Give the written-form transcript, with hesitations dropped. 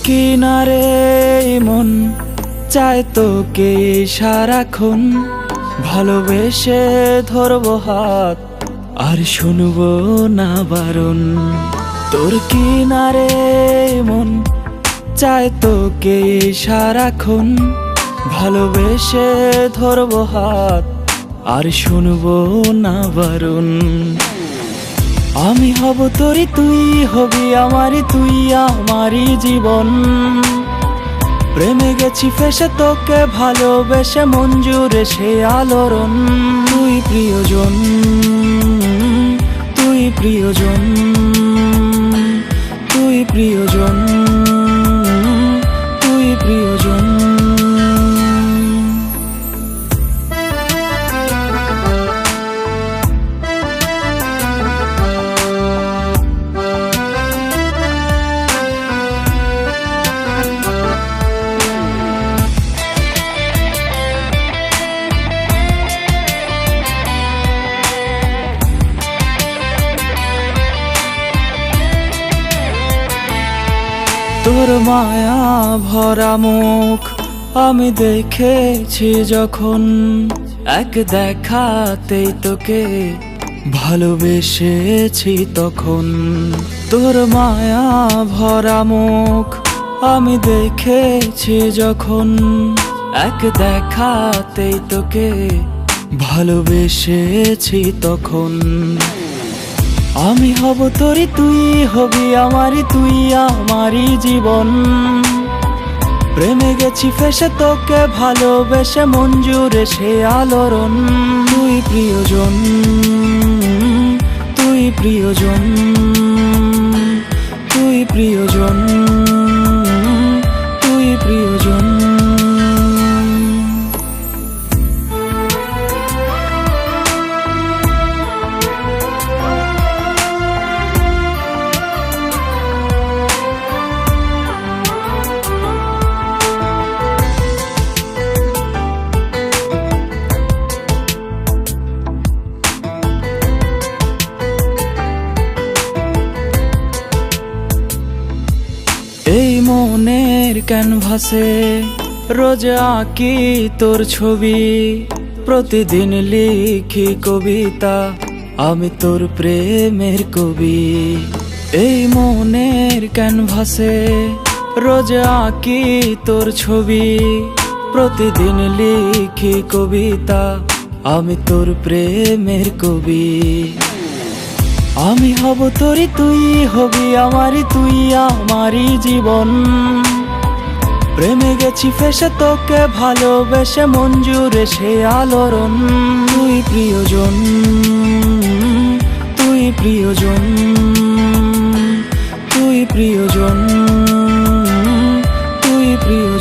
কিনারে মন চায় তোকে সারাক্ষণ, ভালোবেসে ধরবো হাত আর শুনবো না বারণ। তোর কিনারে মন চায় তোকে সারাক্ষণ, ভালোবেসে ধরবো হাত আর শুনবো না বারণ। আমি হব তোরই, তুই হবি আমারই, তুই আমারই জীবন। প্রেমে গেছি ফেসে তোকে ভালোবেসে, মন জুড়ে সে আলোড়ন। তুই প্রিয়জন, তুই প্রিয়জন, তুই প্রিয়জন, তুই প্রিয়জন। তোর মায়া ভরা মুখ আমি দেখেছি যখন, এক দেখাতেই তোকে ভালোবেসেছি তখন। তোর মায়া ভরা মুখ আমি দেখেছি যখন, এক দেখাতেই তোকে ভালোবেসেছি তখন। আমি হব তোরই, তুই হবি আমারই, তুই আমারই জীবন। প্রেমে গেছি ফেসে তোকে ভালোবেসে, মন জুড়ে সে আলোড়ন। তুই প্রিয়জন, তুই প্রিয়জন, তুই প্রিয়জন, তুই প্রিয়জন। এই মনের ক্যানভাসে রোজ আঁকি তোর ছবি, প্রতিদিন লিখি কবিতা আমি তোর প্রেমের কবি। এই মনের ক্যানভাসে রোজ আঁকি তোর ছবি, প্রতিদিন লিখি কবিতা আমি তোর প্রেমের কবি। আমি হব তোরই, তুই হবি আমারই, তুই আমারই জীবন। প্রেমে গেছি ফেসে তোকে ভালোবেসে, মন জুড়ে সে আলোড়ন। তুই প্রিয়জন, তুই প্রিয়জন, তুই প্রিয়জন, তুই প্রিয়।